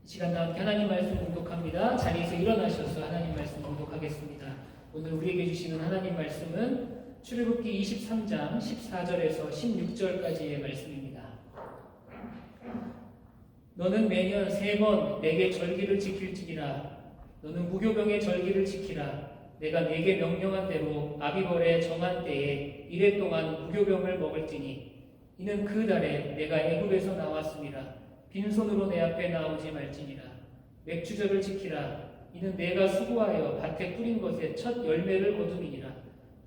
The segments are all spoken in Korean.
이 시간 다 함께 하나님 말씀 공독합니다. 자리에서 일어나셔서 하나님 말씀 공독하겠습니다. 오늘 우리에게 주시는 하나님 말씀은 출애굽기 23장 14절에서 16절까지의 말씀입니다. 너는 매년 3번 내게 절기를 지킬지니라. 너는 무교병의 절기를 지키라. 내가 네게 명령한 대로 아비벌에 정한 때에 이래 동안 무교병을 먹을지니 이는 그 달에 내가 애굽에서 나왔음이라. 빈손으로 내 앞에 나오지 말지니라. 맥주절을 지키라. 이는 내가 수고하여 밭에 뿌린 것의 첫 열매를 거두리니라.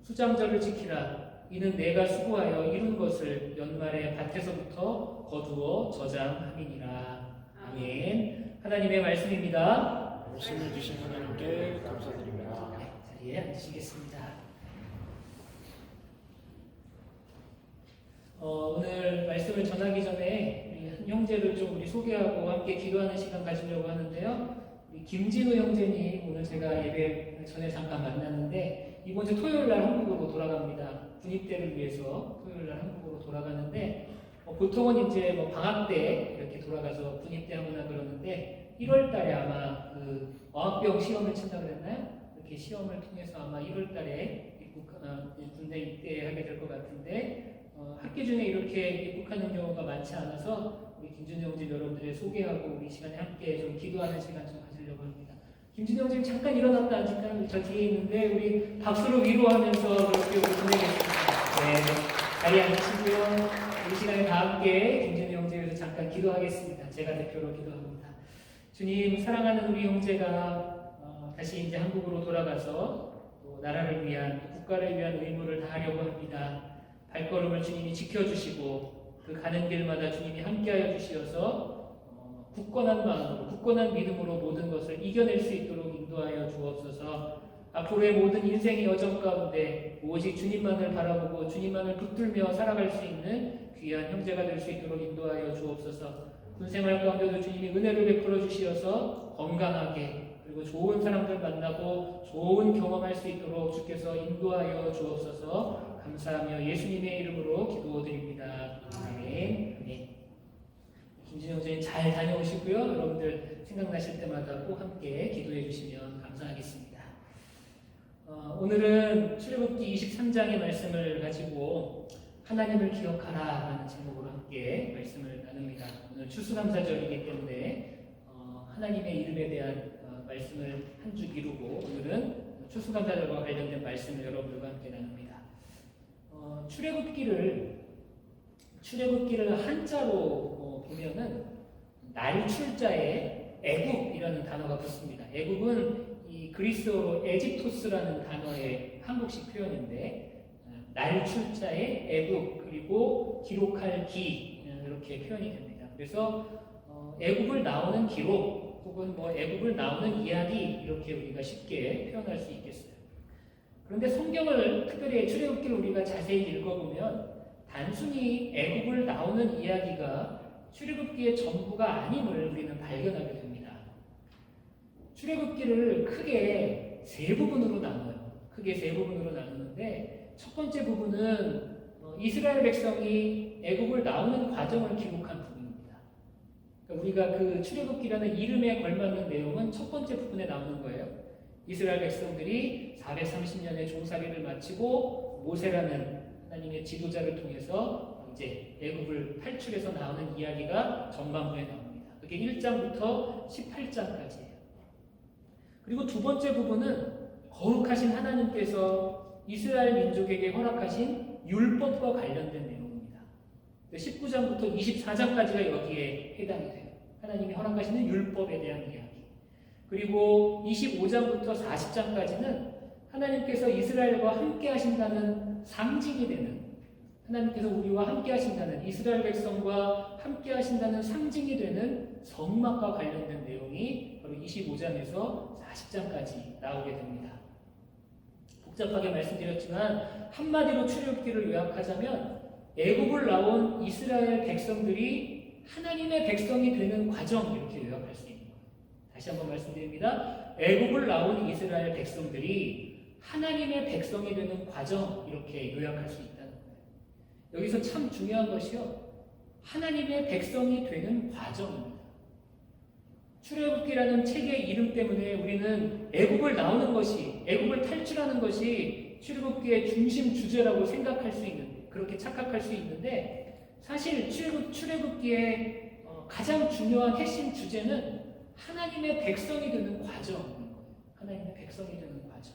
수장절을 지키라. 이는 내가 수고하여 이룬 것을 연말에 밭에서부터 거두어 저장함이니라. 아멘. 하나님의 말씀입니다. 말씀을 주신 하나님께 감사드립니다. 네, 자리에 앉으시겠습니다. 오늘 말씀을 전하기 전에 우리 한 형제를 좀 우리 소개하고 함께 기도하는 시간 가지려고 하는데요. 우리 김진우 형제님 오늘 제가 예배 전에 잠깐 만났는데 이번 주 토요일 날 한국으로 돌아갑니다. 군입대를 위해서 토요일 날 한국으로 돌아가는데 보통은 이제 방학 때 이렇게 돌아가서 군입대하거나 그러는데 1월 달에 아마 그 어학병 시험을 친다고 그랬나요? 이렇게 시험을 통해서 아마 1월 달에 군대 입대하게 될 것 같은데 학기 중에 이렇게 입국하는 경우가 많지 않아서 우리 김준호 형님 여러분들의 소개하고 우리 시간에 함께 좀 기도하는 시간 좀 가지려고 합니다. 김준호 형님 잠깐 일어났다 앉을까요? 저 뒤에 있는데 우리 박수로 위로하면서 그렇게 우리 보내겠습니다. 네, 자리에 앉으시고요. 이 시간에 다 함께 김준호 형제에서 잠깐 기도하겠습니다. 제가 대표로 기도합니다. 주님, 사랑하는 우리 형제가 다시 이제 한국으로 돌아가서 또 나라를 위한 국가를 위한 의무를 다하려고 합니다. 발걸음을 주님이 지켜주시고 그 가는 길마다 주님이 함께하여 주시어서 굳건한 마음으로 굳건한 믿음으로 모든 것을 이겨낼 수 있도록 인도하여 주옵소서. 앞으로의 모든 인생의 여정 가운데 오직 주님만을 바라보고 주님만을 붙들며 살아갈 수 있는 귀한 형제가 될 수 있도록 인도하여 주옵소서. 군생활 가운데도 주님이 은혜를 베풀어 주시어서 건강하게 그리고 좋은 사람들 만나고 좋은 경험할 수 있도록 주께서 인도하여 주옵소서. 감사하며 예수님의 이름으로 기도드립니다. 아멘. 아멘. 김진영 선생님 잘 다녀오시고요. 여러분들 생각나실 때마다 꼭 함께 기도해 주시면 감사하겠습니다. 오늘은 출애굽기 23장의 말씀을 가지고 하나님을 기억하라 라는 제목으로 함께 말씀을 나눕니다. 오늘 추수감사절이기 때문에 하나님의 이름에 대한 말씀을 한 주 미루고 오늘은 추수감사절과 관련된 말씀을 여러분들과 함께 나눕니다. 출애굽기를 한자로 보면은 날출자에 애굽이라는 단어가 붙습니다. 애굽은 이 그리스어로 에집토스라는 단어의 한국식 표현인데 날출자에 애굽 그리고 기록할 기 이렇게 표현이 됩니다. 그래서 애굽을 나오는 기록 혹은 애굽을 나오는 이야기 이렇게 우리가 쉽게 표현할 수 있겠어요. 그런데 성경을 특별히 출애굽기를 우리가 자세히 읽어보면 단순히 애굽을 나오는 이야기가 출애굽기의 전부가 아님을 우리는 발견하게 됩니다. 출애굽기를 크게 세 부분으로 나눠요. 크게 세 부분으로 나누는데 첫 번째 부분은 이스라엘 백성이 애굽을 나오는 과정을 기록한 부분입니다. 그러니까 우리가 그 출애굽기라는 이름에 걸맞는 내용은 첫 번째 부분에 나오는 거예요. 이스라엘 백성들이 430년의 종살이를 마치고 모세라는 하나님의 지도자를 통해서 이제 애굽을 탈출해서 나오는 이야기가 전반부에 나옵니다. 그게 1장부터 18장까지예요. 그리고 두 번째 부분은 거룩하신 하나님께서 이스라엘 민족에게 허락하신 율법과 관련된 내용입니다. 19장부터 24장까지가 여기에 해당이 돼요. 하나님이 허락하시는 율법에 대한 이야기. 그리고 25장부터 40장까지는 하나님께서 이스라엘과 함께 하신다는 상징이 되는 하나님께서 우리와 함께 하신다는 이스라엘 백성과 함께 하신다는 상징이 되는 성막과 관련된 내용이 바로 25장에서 40장까지 나오게 됩니다. 복잡하게 말씀드렸지만 한마디로 출애굽기를 요약하자면 애굽을 나온 이스라엘 백성들이 하나님의 백성이 되는 과정 이렇게 요약할 수 있습니다. 다시 한번 말씀드립니다. 애굽을 나온 이스라엘 백성들이 하나님의 백성이 되는 과정 이렇게 요약할 수 있다는 거예요. 여기서 참 중요한 것이요. 하나님의 백성이 되는 과정입니다. 출애굽기라는 책의 이름 때문에 우리는 애굽을 나오는 것이, 애굽을 탈출하는 것이 출애굽기의 중심 주제라고 생각할 수 있는, 그렇게 착각할 수 있는데, 사실 출애굽기의 가장 중요한 핵심 주제는 하나님의 백성이 되는 과정인 거예요. 하나님의 백성이 되는 과정.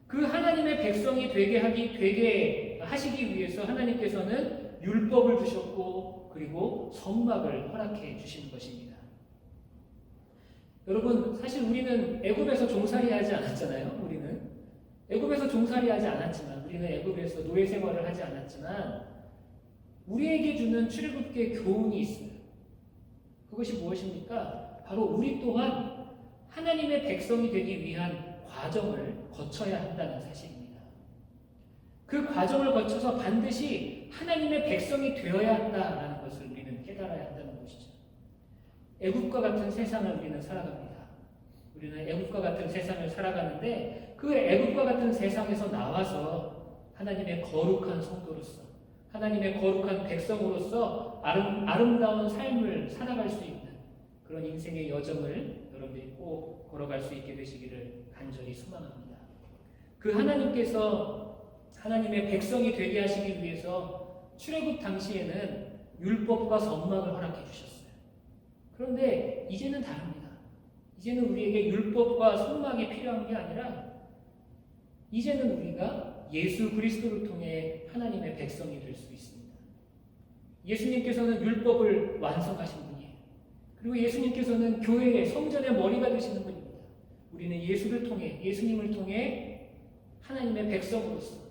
그 하나님의 백성이 되게 하시기 위해서 하나님께서는 율법을 주셨고, 그리고 성막을 허락해 주신 것입니다. 여러분, 사실 우리는 애굽에서 종살이하지 않았잖아요. 우리는 애굽에서 종살이하지 않았지만, 우리는 애굽에서 노예 생활을 하지 않았지만, 우리에게 주는 출애굽기의 교훈이 있어요. 그것이 무엇입니까? 바로 우리 또한 하나님의 백성이 되기 위한 과정을 거쳐야 한다는 사실입니다. 그 과정을 거쳐서 반드시 하나님의 백성이 되어야 한다는 것을 우리는 깨달아야 한다는 것이죠. 애굽과 같은 세상을 우리는 살아갑니다. 우리는 애굽과 같은 세상을 살아가는데, 그 애굽과 같은 세상에서 나와서 하나님의 거룩한 성도로서, 하나님의 거룩한 백성으로서 아름다운 삶을 살아갈 수 있는 그런 인생의 여정을 여러분들이 꼭 걸어갈 수 있게 되시기를 간절히 소망합니다. 그 하나님께서 하나님의 백성이 되게 하시기 위해서 출애굽 당시에는 율법과 성막을 허락해 주셨어요. 그런데 이제는 다릅니다. 이제는 우리에게 율법과 성막이 필요한 게 아니라, 이제는 우리가 예수 그리스도를 통해 하나님의 백성이 될 수 있습니다. 예수님께서는 율법을 완성하신 분이에요. 그리고 예수님께서는 교회의 성전의 머리가 되시는 분입니다. 우리는 예수님을 통해 하나님의 백성으로서,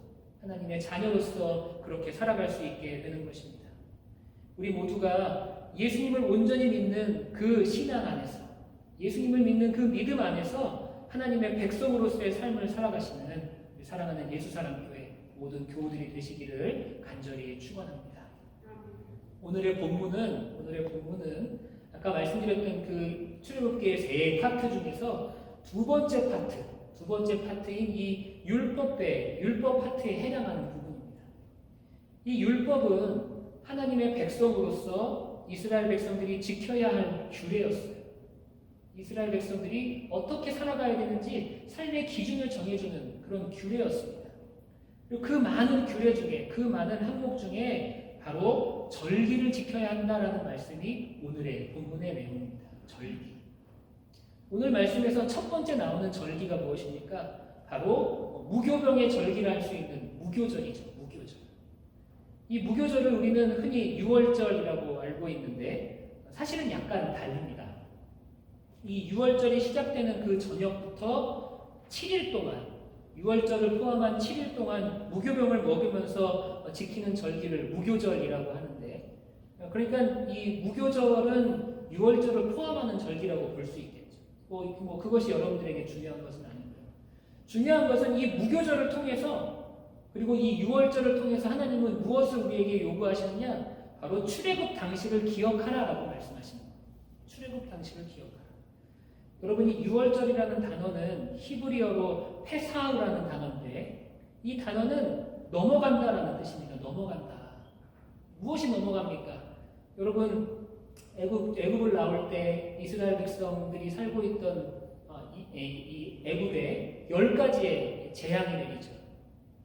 하나님의 자녀로서 그렇게 살아갈 수 있게 되는 것입니다. 우리 모두가 예수님을 온전히 믿는 그 신앙 안에서, 예수님을 믿는 그 믿음 안에서 하나님의 백성으로서의 삶을 살아가시는 사랑하는 예수사랑교회 모든 교우들이 되시기를 간절히 축원합니다. 오늘의 본문은 아까 말씀드렸던 그 출애굽기의 세 파트 중에서 두 번째 파트인 이 율법 파트에 해당하는 부분입니다. 이 율법은 하나님의 백성으로서 이스라엘 백성들이 지켜야 할 규례였어요. 이스라엘 백성들이 어떻게 살아가야 되는지 삶의 기준을 정해주는 그런 규례였습니다. 그리고 그 많은 규례 중에, 그 많은 항목 중에 바로 절기를 지켜야 한다라는 말씀이 오늘의 본문의 내용입니다. 절기. 오늘 말씀에서 첫 번째 나오는 절기가 무엇입니까? 바로 무교병의 절기를 할 수 있는 무교절이죠. 무교절. 이 무교절을 우리는 흔히 유월절이라고 알고 있는데, 사실은 약간 다릅니다. 이 유월절이 시작되는 그 저녁부터 7일 동안, 유월절을 포함한 7일 동안 무교병을 먹으면서 지키는 절기를 무교절이라고 하는데, 그러니까 이 무교절은 유월절을 포함하는 절기라고 볼 수 있겠죠. 그것이 여러분들에게 중요한 것은 아니고요. 중요한 것은 이 무교절을 통해서, 그리고 이 유월절을 통해서 하나님은 무엇을 우리에게 요구하시느냐? 바로 출애굽 당시를 기억하라라고 말씀하십니다. 출애굽 당시를 기억하라. 여러분이 유월절이라는 단어는 히브리어로 페사우라는 단어인데, 이 단어는 넘어간다라는 뜻입니다. 넘어간다. 무엇이 넘어갑니까? 여러분, 애굽을 나올 때 이스라엘 백성들이 살고 있던 이 애굽에 10가지의 재앙이 내리죠.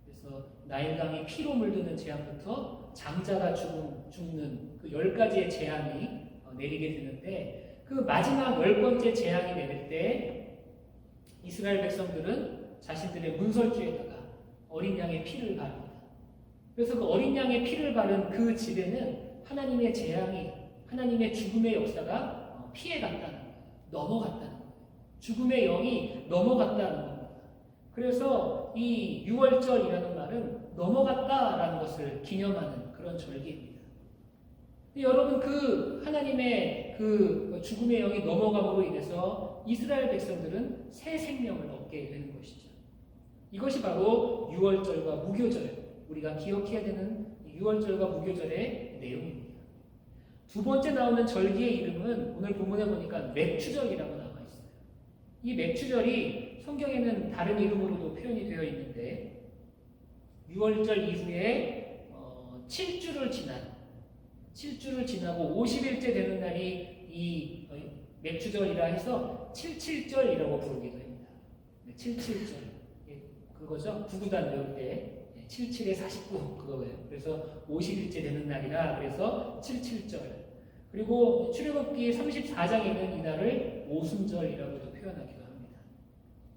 그래서 나일강이 피로 물드는 재앙부터 장자가 죽는 그 10가지의 재앙이 내리게 되는데, 그 마지막 10번째 재앙이 내릴 때 이스라엘 백성들은 자신들의 문설주에다가 어린 양의 피를 바릅니다. 그래서 그 어린 양의 피를 바른 그 집에는 하나님의 재앙이, 하나님의 죽음의 역사가 피해갔다는 거예요. 넘어갔다는 거예요. 죽음의 영이 넘어갔다는 겁니다. 그래서 이 유월절이라는 말은 넘어갔다라는 것을 기념하는 그런 절기입니다. 여러분, 그 하나님의 그 죽음의 영이 넘어감으로 인해서 이스라엘 백성들은 새 생명을 얻게 되는 것이죠. 이것이 바로 유월절과 무교절, 우리가 기억해야 되는 유월절과 무교절의 내용입니다. 두 번째 나오는 절기의 이름은 오늘 본문에 보니까 맥추절이라고 나와 있어요. 이 맥추절이 성경에는 다른 이름으로도 표현이 되어 있는데, 유월절 이후에 7주를 지나고 50일째 되는 날이 이 맥주절이라 해서 77절이라고 부르기도 합니다. 77절. 그거죠. 구구단 외울 때 77에 49 그거예요. 그래서 50일째 되는 날이라 그래서 77절. 그리고 출애굽기 34장에는 이날을 오순절이라고도 표현하기도 합니다.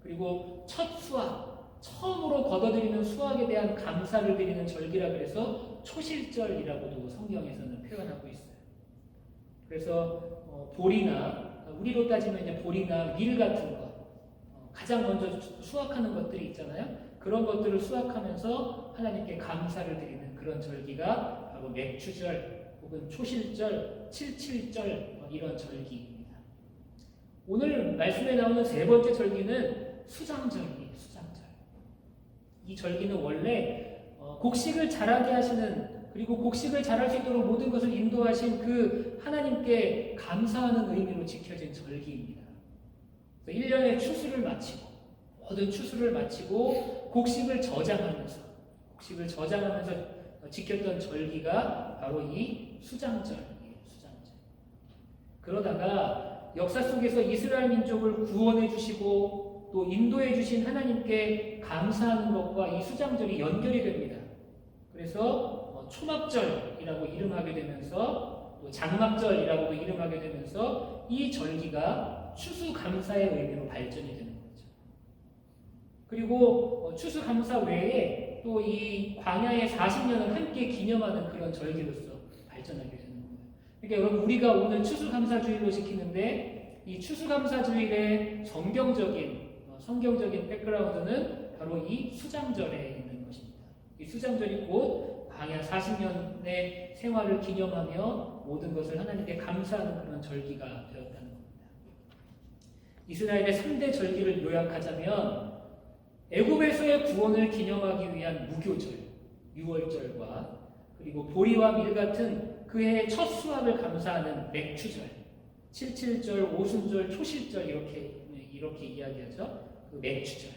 그리고 첫 수확, 처음으로 거둬들이는 수확에 대한 감사를 드리는 절기라 그래서 초실절이라고도 성경에서는 표현하고 있어요. 그래서 보리나 우리로 따지면 이제 보리나 밀 같은 거 가장 먼저 수확하는 것들이 있잖아요. 그런 것들을 수확하면서 하나님께 감사를 드리는 그런 절기가 바로 맥추절 혹은 초실절, 칠칠절 이런 절기입니다. 오늘 말씀에 나오는 세 번째 절기는 수장절이에요. 수장절. 이 절기는 원래 곡식을 자라게 하시는 그리고 곡식을 자랄 수 있도록 모든 것을 인도하신 그 하나님께 감사하는 의미로 지켜진 절기입니다. 1년의 추수를 마치고 모든 추수를 마치고 곡식을 저장하면서 지켰던 절기가 바로 이 수장절이에요. 수장절. 그러다가 역사 속에서 이스라엘 민족을 구원해 주시고 또 인도해 주신 하나님께 감사하는 것과 이 수장절이 연결이 됩니다. 그래서 초막절이라고 이름하게 되면서 또 장막절이라고도 이름하게 되면서 이 절기가 추수감사의 의미로 발전이 되는 거죠. 그리고 추수감사 외에 또 이 광야의 40년을 함께 기념하는 그런 절기로서 발전하게 되는 거예요. 그러니까 여러분 우리가 오늘 추수감사주일로 지키는데 이 추수감사주일의 성경적인 백그라운드는 바로 이 수장절에 있는 것입니다. 이 수장절이 곧 광야 40년의 생활을 기념하며 모든 것을 하나님께 감사하는 그런 절기가 되었다는 겁니다. 이스라엘의 3대 절기를 요약하자면 애굽에서의 구원을 기념하기 위한 무교절, 유월절과 그리고 보리와 밀 같은 그해의 첫 수확을 감사하는 맥추절, 칠칠절, 오순절, 초실절 이렇게 이야기하죠. 그 맥추절.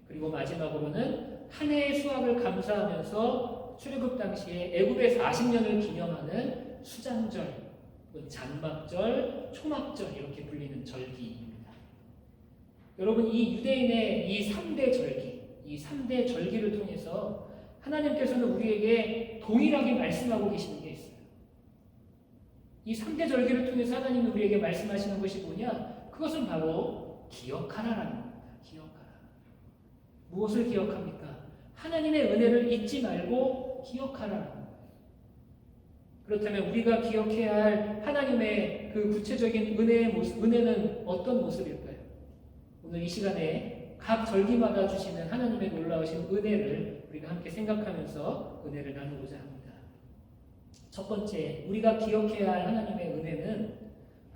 그리고 마지막으로는 한 해의 수확을 감사하면서 출애굽 당시에 애굽의 40년을 기념하는 수장절, 장막절, 초막절 이렇게 불리는 절기입니다. 여러분 이 유대인의 이 3대 절기를 통해서 하나님께서는 우리에게 동일하게 말씀하고 계시는 게 있어요. 이 3대 절기를 통해서 하나님이 우리에게 말씀하시는 것이 뭐냐? 그것은 바로 기억하라라는 겁니다. 기억하라. 무엇을 기억합니까? 하나님의 은혜를 잊지 말고 기억하라는 거예요. 그렇다면 우리가 기억해야 할 하나님의 그 구체적인 은혜의 모습, 은혜는 어떤 모습일까요? 오늘 이 시간에 각 절기마다 주시는 하나님의 놀라우신 은혜를 우리가 함께 생각하면서 은혜를 나누고자 합니다. 첫 번째, 우리가 기억해야 할 하나님의 은혜는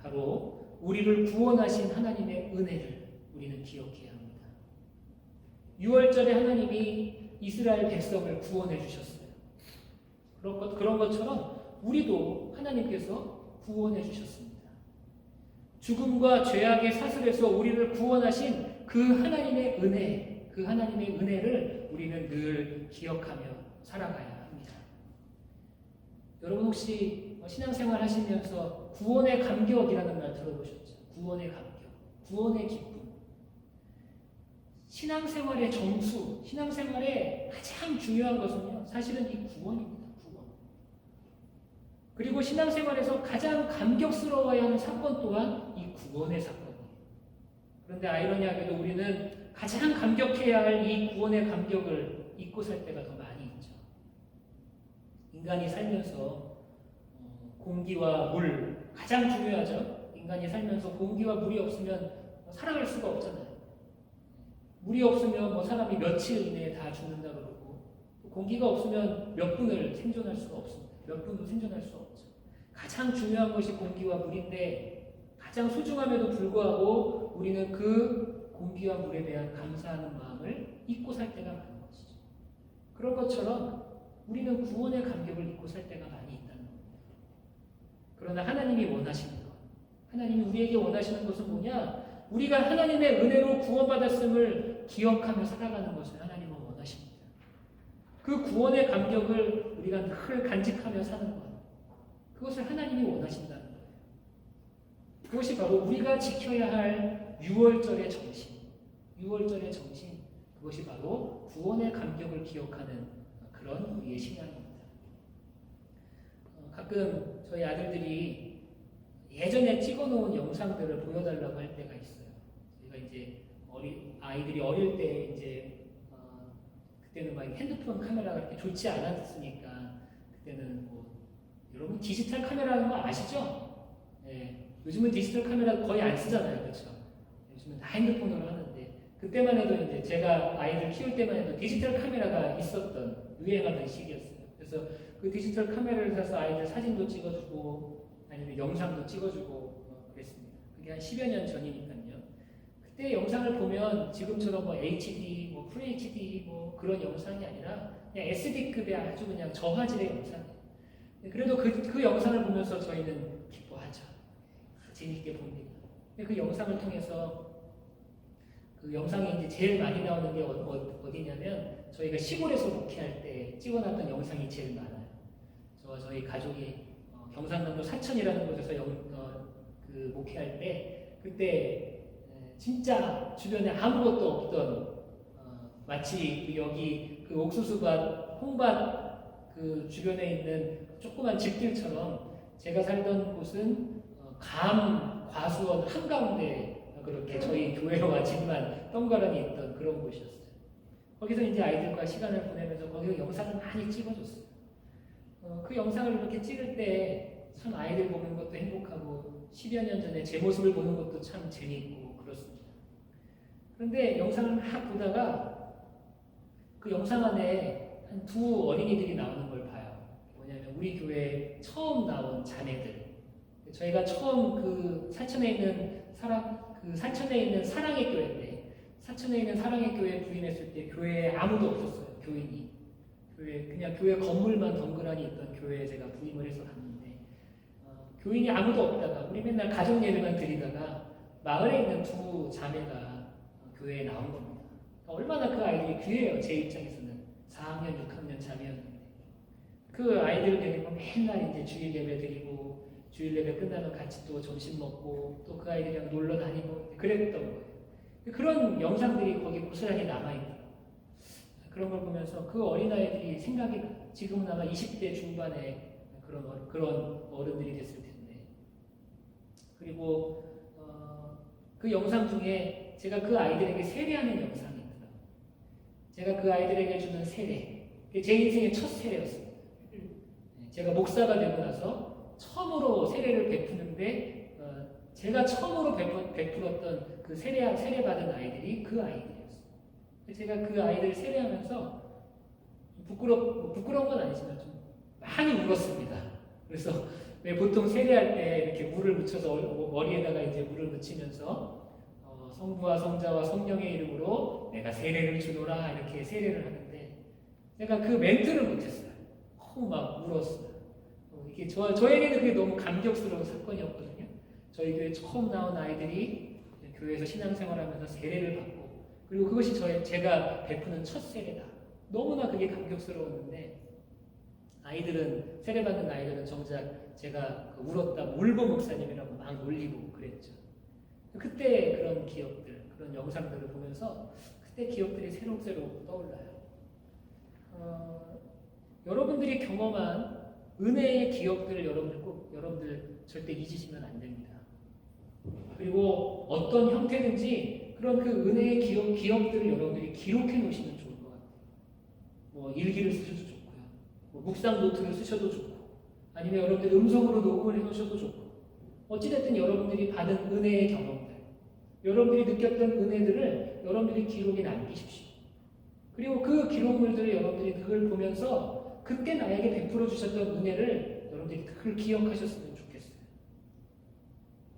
바로 우리를 구원하신 하나님의 은혜를 우리는 기억해야 합니다. 6월절에 하나님이 이스라엘 백성을 구원해 주셨어요. 그런 것처럼 우리도 하나님께서 구원해 주셨습니다. 죽음과 죄악의 사슬에서 우리를 구원하신 그 하나님의 은혜를 우리는 늘 기억하며 살아가야 합니다. 여러분 혹시 신앙생활 하시면서 구원의 감격이라는 말 들어보셨죠? 구원의 감격, 구원의 기쁨. 신앙생활의 정수, 신앙생활의 가장 중요한 것은요, 사실은 이 구원입니다. 구원. 그리고 신앙생활에서 가장 감격스러워야 하는 사건 또한 이 구원의 사건이에요. 그런데 아이러니하게도 우리는 가장 감격해야 할 이 구원의 감격을 잊고 살 때가 더 많이 있죠. 인간이 살면서 공기와 물, 가장 중요하죠. 인간이 살면서 공기와 물이 없으면 살아갈 수가 없잖아요. 물이 없으면 사람이 며칠 이내에 다 죽는다고 그러고, 공기가 없으면 몇 분을 생존할 수가 없습니다. 몇 분도 생존할 수 없죠. 가장 중요한 것이 공기와 물인데 가장 소중함에도 불구하고 우리는 그 공기와 물에 대한 감사하는 마음을 잊고 살 때가 많은 것이죠. 그런 것처럼 우리는 구원의 감격을 잊고 살 때가 많이 있다는 겁니다. 그러나 하나님이 원하시는 것, 하나님이 우리에게 원하시는 것은 뭐냐? 우리가 하나님의 은혜로 구원받았음을 기억하며 살아가는 것을 하나님은 원하십니다. 그 구원의 감격을 우리가 늘 간직하며 사는 것, 그것을 하나님이 원하신다는 거예요. 그것이 바로 우리가 지켜야 할 6월절의 정신. 6월절의 정신. 그것이 바로 구원의 감격을 기억하는 그런 우리의 신앙입니다. 가끔 저희 아들들이 예전에 찍어놓은 영상들을 보여달라고 할 때가 있어요. 저희가 이제 아이들이 어릴 때 이제 그때는 막 핸드폰 카메라가 그렇게 좋지 않았으니까 그때는 뭐 여러분 디지털 카메라는 거 아시죠? 네. 요즘은 디지털 카메라 거의 안 쓰잖아요, 그렇죠? 요즘은 다 핸드폰으로 하는데 그때만 해도 이제 제가 아이들 키울 때만 해도 디지털 카메라가 있었던 유행하던 시기였어요. 그래서 그 디지털 카메라를 사서 아이들 사진도 찍어주고 아니면 영상도 찍어주고 그랬습니다. 그게 한 10여 년 전이니까요. 그때 영상을 보면 지금처럼 뭐 HD, 뭐 FHD 뭐 그런 영상이 아니라 그냥 SD급의 아주 그냥 저화질의 영상이에요. 그래도 그 영상을 보면서 저희는 기뻐하죠. 재밌게 봅니다. 근데 그 영상을 통해서 그 영상이 이제 제일 많이 나오는 게 어디냐면 저희가 시골에서 목회할 때 찍어놨던 영상이 제일 많아요. 저희 가족이 경상남도 사천이라는 곳에서 그 목회할 때 그때 진짜 주변에 아무것도 없던 마치 여기 그 옥수수밭, 홍밭 그 주변에 있는 조그만 집들처럼 제가 살던 곳은 과수원 한가운데 그렇게 저희 교회와 집만 덩그러니 있던 그런 곳이었어요. 거기서 이제 아이들과 시간을 보내면서 거기서 영상을 많이 찍어줬어요. 그 영상을 이렇게 찍을 때 참 아이들 보는 것도 행복하고 10여 년 전에 제 모습을 보는 것도 참 재미있고 그렇습니다. 그런데 영상을 막 보다가 그 영상 안에 한 두 어린이들이 나오는 걸 봐요. 뭐냐면 우리 교회에 처음 나온 자매들. 저희가 처음 그 사천에 있는 사랑의 교회인데 사천에 있는 사랑의 교회에 부임했을 때 교회에 아무도 없었어요. 교인이. 그냥 교회 건물만 덩그러니 있던 교회에 제가 부임을 해서 갔는데 교인이 아무도 없다가 우리 맨날 가족 예배만 드리다가 마을에 있는 두 자매가 교회에 나온 겁니다. 얼마나 그 아이들이 귀해요. 제 입장에서는 4학년, 6학년 자매였는데 그 아이들을 데리고 맨날 이제 주일 예배 드리고 주일 예배 끝나면 같이 또 점심 먹고 또 그 아이들이랑 놀러 다니고 그랬던 거예요. 그런 영상들이 거기 고스란히 남아있는 그런 걸 보면서 그 어린아이들이 생각이 나요. 지금은 아마 20대 중반에 그런 어른들이 됐을 텐데. 그리고 그 영상 중에 제가 그 아이들에게 세례하는 영상이 있더라고요. 제가 그 아이들에게 주는 세례. 제 인생의 첫 세례였습니다. 제가 목사가 되고 나서 처음으로 세례를 베푸는데 제가 처음으로 베풀었던 그 세례받은 아이들이 그 아이들이었어요. 제가 그 아이들 세례하면서 부끄러운 건 아니지만 좀 많이 울었습니다. 그래서 왜 보통 세례할 때 이렇게 물을 묻혀서 머리에다가 이제 물을 묻히면서 성부와 성자와 성령의 이름으로 내가 세례를 주노라 이렇게 세례를 하는데 제가 그 멘트를 못했어요. 너무 막 울었어요. 이게 저에게는 그게 너무 감격스러운 사건이었거든요. 저희 교회 처음 나온 아이들이 교회에서 신앙생활하면서 세례를 받고 그리고 그것이 제가 베푸는 첫 세례다. 너무나 그게 감격스러웠는데 세례받는 아이들은 정작 제가 울었다 울보 목사님이라고 막 놀리고 그랬죠. 그때 그런 기억들, 그런 영상들을 보면서 그때 기억들이 새록새록 떠올라요. 여러분들이 경험한 은혜의 기억들을 여러분들 절대 잊으시면 안 됩니다. 그리고 어떤 형태든지 그런 그 은혜의 기억들을 여러분들이 기록해 놓으시면 좋을 것 같아요. 뭐 일기를 쓰셔도 좋고요. 뭐 묵상 노트를 쓰셔도 좋고 아니면 여러분들 음성으로 녹음을 해 놓으셔도 좋고 어찌됐든 여러분들이 받은 은혜의 경험들 여러분들이 느꼈던 은혜들을 여러분들이 기록에 남기십시오. 그리고 그 기록물들을 여러분들이 그걸 보면서 그때 나에게 베풀어 주셨던 은혜를 여러분들이 그걸 기억하셨으면 좋겠어요.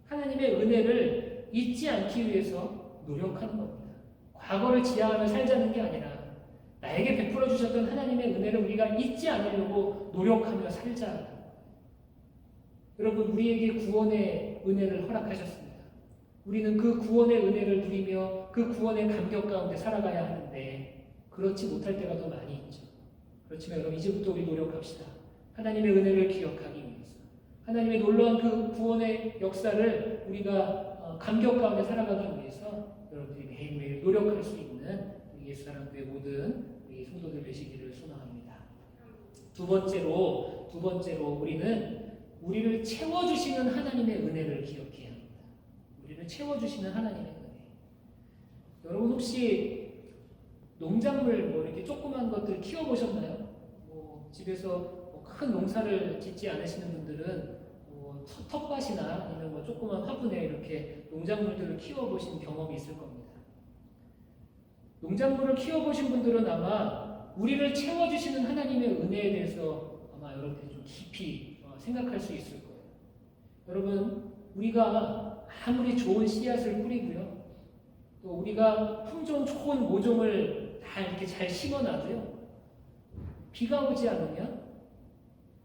하나님의 은혜를 잊지 않기 위해서 노력하는 겁니다. 과거를 지향하며 살자는 게 아니라 나에게 베풀어 주셨던 하나님의 은혜를 우리가 잊지 않으려고 노력하며 살자. 여러분 우리에게 구원의 은혜를 허락하셨습니다. 우리는 그 구원의 은혜를 누리며 그 구원의 감격 가운데 살아가야 하는데 그렇지 못할 때가 더 많이 있죠. 그렇지만 여러분 이제부터 우리 노력합시다. 하나님의 은혜를 기억하기 위해서 하나님의 놀라운 그 구원의 역사를 우리가 감격 가운데 살아가기 위해서 여러분들이 매일매일 노력할 수 있는 예수 사랑교회 모든 우리 성도들 되시기를 소망합니다. 두 번째로 우리는 우리를 채워주시는 하나님의 은혜를 기억해야 합니다. 우리를 채워주시는 하나님의 은혜. 여러분 혹시 농작물 뭐 이렇게 조그만 것들 키워보셨나요? 집에서 큰 농사를 짓지 않으시는 분들은 텃밭이나 아니면 뭐 조그만 화분에 이렇게 농작물들을 키워보신 경험이 있을 겁니다. 농작물을 키워보신 분들은 아마 우리를 채워주시는 하나님의 은혜에 대해서 아마 여러분들이 좀 깊이 생각할 수 있을 거예요. 여러분, 우리가 아무리 좋은 씨앗을 뿌리고요, 또 우리가 품종 좋은 모종을 다 이렇게 잘 심어놔도요, 비가 오지 않으면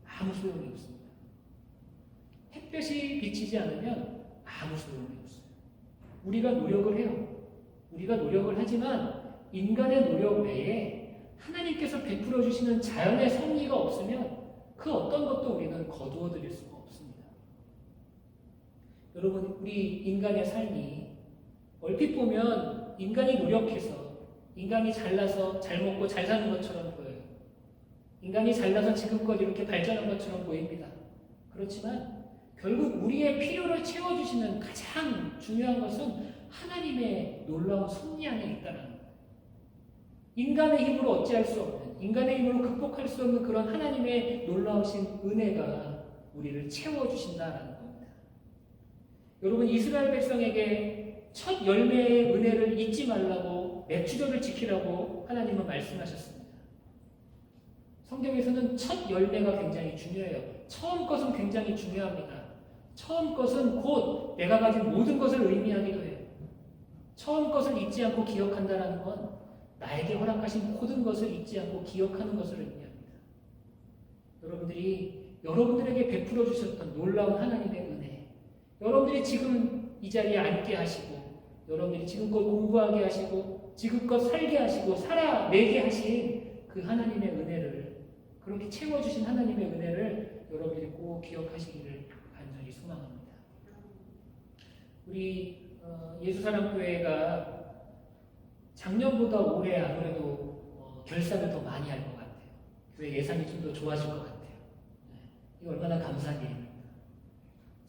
아무 소용이 없습니다. 햇볕이 비치지 않으면 아무 소용이 없어요. 우리가 노력을 해요. 우리가 노력을 하지만 인간의 노력 외에 하나님께서 베풀어 주시는 자연의 섭리가 없으면 그 어떤 것도 우리는 거두어 드릴 수가 없습니다. 여러분, 우리 인간의 삶이 얼핏 보면 인간이 노력해서 인간이 잘나서 잘 먹고 잘 사는 것처럼 보여요. 인간이 잘나서 지금껏 이렇게 발전한 것처럼 보입니다. 그렇지만 결국 우리의 필요를 채워주시는 가장 중요한 것은 하나님의 놀라운 섭리 안에 있다는 거예요. 인간의 힘으로 어찌할 수 없는, 인간의 힘으로 극복할 수 없는 그런 하나님의 놀라우신 은혜가 우리를 채워주신다는 겁니다. 여러분, 이스라엘 백성에게 첫 열매의 은혜를 잊지 말라고 맥주절을 지키라고 하나님은 말씀하셨습니다. 성경에서는 첫 열매가 굉장히 중요해요. 처음 것은 굉장히 중요합니다. 처음 것은 곧 내가 가진 모든 것을 의미하기도 해요. 처음 것을 잊지 않고 기억한다는 건 나에게 허락하신 모든 것을 잊지 않고 기억하는 것을 의미합니다. 여러분들에게 베풀어 주셨던 놀라운 하나님의 은혜, 여러분들이 지금 이 자리에 앉게 하시고, 여러분들이 지금껏 공부하게 하시고, 지금껏 살게 하시고, 살아내게 하신 그 하나님의 은혜를, 그렇게 채워주신 하나님의 은혜를 여러분들이 꼭 기억하시기를 간절히 소망합니다. 우리 예수사랑교회가 작년보다 올해 아무래도 결산을 더 많이 할 것 같아요. 교회 예산이 좀 더 좋아질 것 같아요. 이거 얼마나 감사한 일입니다.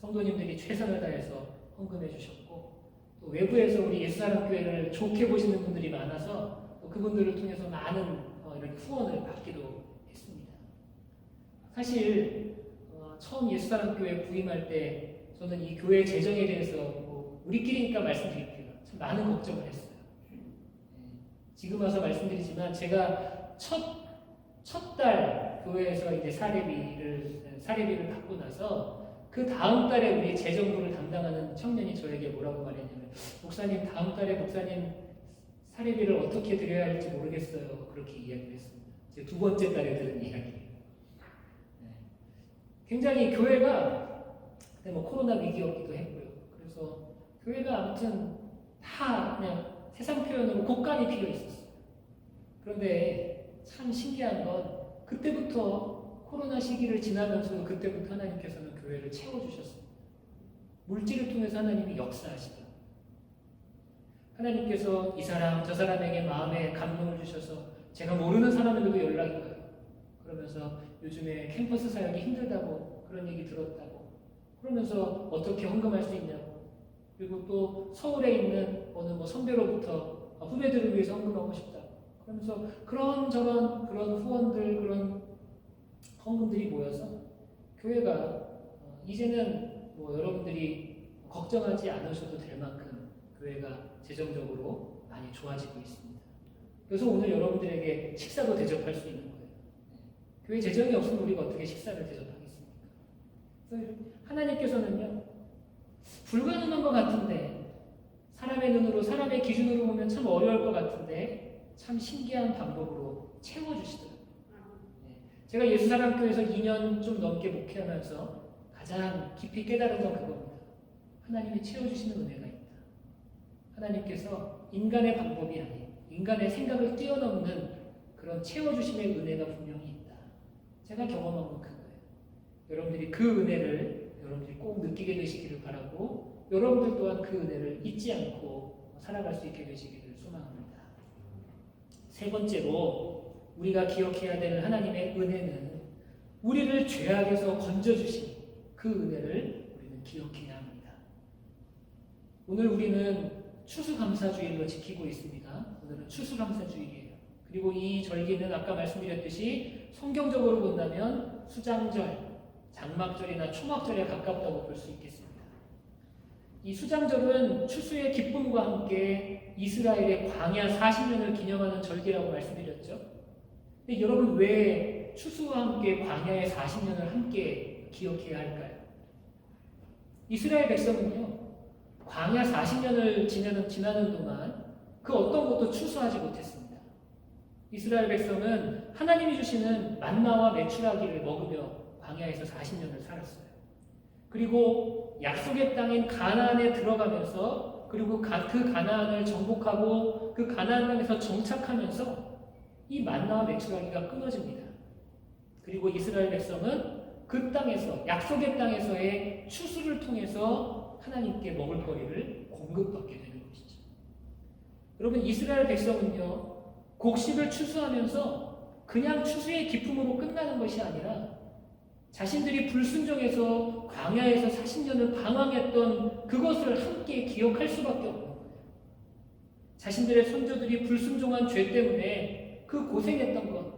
성도님들이 최선을 다해서 헌금해 주셨고, 또 외부에서 우리 예수사랑교회를 좋게 보시는 분들이 많아서 또 그분들을 통해서 많은 이렇게 후원을 받기도 했습니다. 사실 처음 예수사랑교회 부임할 때 저는 이 교회 재정에 대해서 우리끼리니까 말씀드릴게요. 참 많은 걱정을 했어요. 지금 와서 말씀드리지만 제가 첫 달 교회에서 이제 사례비를 받고 나서 그 다음 달에 우리 재정부를 담당하는 청년이 저에게 뭐라고 말했냐면, 목사님, 다음 달에 목사님 사례비를 어떻게 드려야 할지 모르겠어요. 그렇게 이야기를 했습니다. 제 두 번째 달에 들은 이야기예요. 굉장히 교회가 그때 코로나 위기였기도 했고요. 그래서 교회가 아무튼 다 그냥 세상 표현으로 곡간이 피어 있었어요. 그런데 참 신기한 건 그때부터 코로나 시기를 지나면서 그때부터 하나님께서는 교회를 채워주셨습니다. 물질을 통해서 하나님이 역사하시더라고요. 하나님께서 이 사람 저 사람에게 마음에 감동을 주셔서 제가 모르는 사람에게도 연락이 와요. 그러면서 요즘에 캠퍼스 사역이 힘들다고 그런 얘기 들었다고, 그러면서 어떻게 헌금할 수 있냐고, 그리고 또 서울에 있는 어느 선배로부터 후배들을 위해서 헌금하고 싶다, 그러면서 그런저런 그런 후원들, 그런 헌금들이 모여서 교회가 이제는 여러분들이 걱정하지 않으셔도 될 만큼 교회가 재정적으로 많이 좋아지고 있습니다. 그래서 오늘 여러분들에게 식사도 대접할 수 있는 거예요. 교회 재정이 없으면 우리가 어떻게 식사를 대접하겠습니까? 그래서 하나님께서는요, 불가능한 것 같은데, 사람의 눈으로, 사람의 기준으로 보면 참 어려울 것 같은데 참 신기한 방법으로 채워주시더라고요. 제가 예수사랑교회에서 2년 좀 넘게 목회하면서 가장 깊이 깨달은 건 그겁니다. 하나님이 채워주시는 은혜가 있다. 하나님께서 인간의 방법이 아닌, 인간의 생각을 뛰어넘는 그런 채워주심의 은혜가 분명히 있다. 제가 경험한 건 그거예요. 여러분들이 그 은혜를 여러분들이 꼭 느끼게 되시기를 바라고 여러분들 또한 그 은혜를 잊지 않고 살아갈 수 있게 되시기를 소망합니다. 세 번째로 우리가 기억해야 되는 하나님의 은혜는 우리를 죄악에서 건져주신 그 은혜를 우리는 기억해야 합니다. 오늘 우리는 추수감사주일로 지키고 있습니다. 오늘은 추수감사주일이에요. 그리고 이 절기는 아까 말씀드렸듯이 성경적으로 본다면 수장절, 장막절이나 초막절에 가깝다고 볼 수 있겠습니다. 이 수장절은 추수의 기쁨과 함께 이스라엘의 광야 40년을 기념하는 절기라고 말씀드렸죠. 근데 여러분 왜 추수와 함께 광야의 40년을 함께 기억해야 할까요? 이스라엘 백성은요, 광야 40년을 지나는 동안 그 어떤 것도 추수하지 못했습니다. 이스라엘 백성은 하나님이 주시는 만나와 메추라기를 먹으며 광야에서 40년을 살았어요. 그리고 약속의 땅인 가나안에 들어가면서 그리고 그 가나안을 정복하고 그 가나안 땅에서 정착하면서 이 만나와 메추라기가 끊어집니다. 그리고 이스라엘 백성은 그 땅에서 약속의 땅에서의 추수를 통해서 하나님께 먹을 거리를 공급받게 되는 것이죠. 여러분 이스라엘 백성은요 곡식을 추수하면서 그냥 추수의 기쁨으로 끝나는 것이 아니라 자신들이 불순종해서 광야에서 40년을 방황했던 그것을 함께 기억할 수밖에 없는 거예요. 자신들의 선조들이 불순종한 죄 때문에 그 고생했던 것,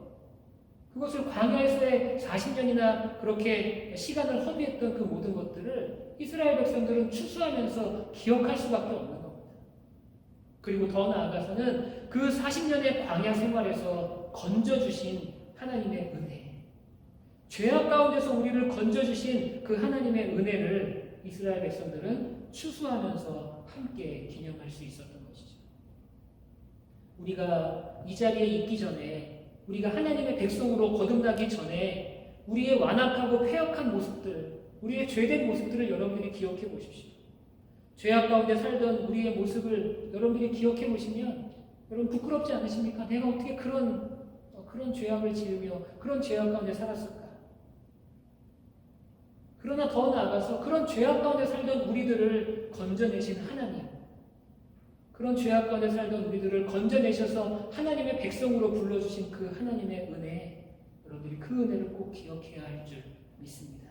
그것을 광야에서의 40년이나 그렇게 시간을 허비했던 그 모든 것들을 이스라엘 백성들은 추수하면서 기억할 수밖에 없는 겁니다. 그리고 더 나아가서는 그 40년의 광야 생활에서 건져주신 하나님의 은혜, 죄악 가운데서 우리를 건져주신 그 하나님의 은혜를 이스라엘 백성들은 추수하면서 함께 기념할 수 있었던 것이죠. 우리가 이 자리에 있기 전에, 우리가 하나님의 백성으로 거듭나기 전에 우리의 완악하고 패역한 모습들, 우리의 죄된 모습들을 여러분들이 기억해 보십시오. 죄악 가운데 살던 우리의 모습을 여러분들이 기억해 보시면 여러분 부끄럽지 않으십니까? 내가 어떻게 그런 죄악을 지으며 그런 죄악 가운데 살았을까? 그러나 더 나아가서 그런 죄악 가운데 살던 우리들을 건져내신 하나님, 그런 죄악 가운데 살던 우리들을 건져내셔서 하나님의 백성으로 불러주신 그 하나님의 은혜, 여러분들이 그 은혜를 꼭 기억해야 할 줄 믿습니다.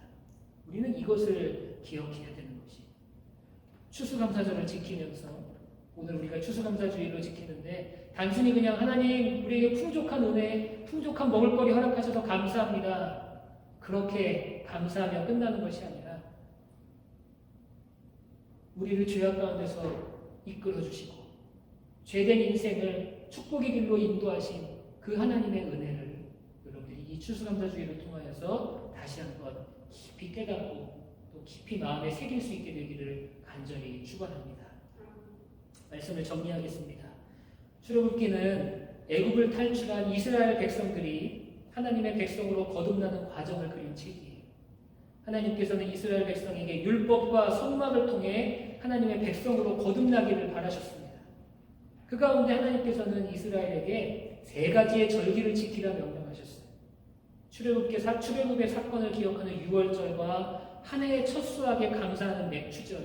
우리는 이것을 기억해야 되는 것이 추수감사절을 지키면서 오늘 우리가 추수감사주일로 지키는데 단순히 그냥 하나님 우리에게 풍족한 은혜, 풍족한 먹을거리 허락하셔서 감사합니다. 그렇게 감사하며 끝나는 것이 아니라 우리를 죄악 가운데서 이끌어 주시고 죄된 인생을 축복의 길로 인도하신 그 하나님의 은혜를 여러분들이 이 추수감사주의를 통하여서 다시 한번 깊이 깨닫고 또 깊이 마음에 새길 수 있게 되기를 간절히 축원합니다. 말씀을 정리하겠습니다. 출애굽기는 애굽을 탈출한 이스라엘 백성들이 하나님의 백성으로 거듭나는 과정을 그린 책이에요. 하나님께서는 이스라엘 백성에게 율법과 성막을 통해 하나님의 백성으로 거듭나기를 바라셨습니다. 그 가운데 하나님께서는 이스라엘에게 3가지의 절기를 지키라 명령하셨어요. 출애굽의 사건을 기억하는 유월절과 한 해의 첫 수확에 감사하는 맥추절,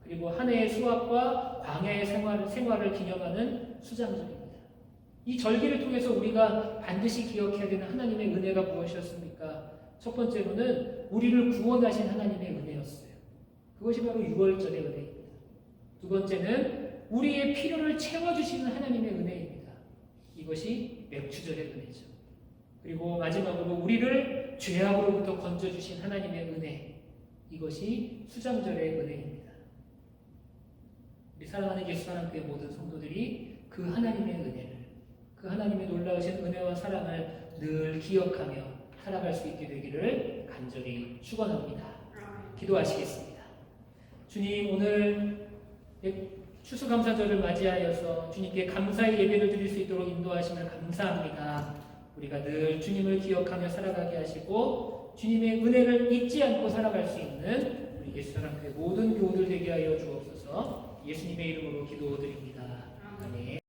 그리고 한 해의 수확과 광야의 생활을 기념하는 수장절입니다. 이 절기를 통해서 우리가 반드시 기억해야 되는 하나님의 은혜가 무엇이었습니까? 첫 번째로는 우리를 구원하신 하나님의 은혜였어요. 그것이 바로 유월절의 은혜입니다. 두 번째는 우리의 필요를 채워주시는 하나님의 은혜입니다. 이것이 맥추절의 은혜죠. 그리고 마지막으로 우리를 죄악으로부터 건져주신 하나님의 은혜, 이것이 수장절의 은혜입니다. 우리 사랑하는 예수사랑교회 모든 성도들이 그 하나님의 은혜를, 그 하나님의 놀라우신 은혜와 사랑을 늘 기억하며 살아갈 수 있게 되기를 간절히 축원합니다. 기도하시겠습니다. 주님, 오늘 추수감사절을 맞이하여서 주님께 감사의 예배를 드릴 수 있도록 인도하심을 감사합니다. 우리가 늘 주님을 기억하며 살아가게 하시고 주님의 은혜를 잊지 않고 살아갈 수 있는 우리 예수사랑교회 모든 교우들 되게 하여 주옵소서. 예수님의 이름으로 기도드립니다. 아멘.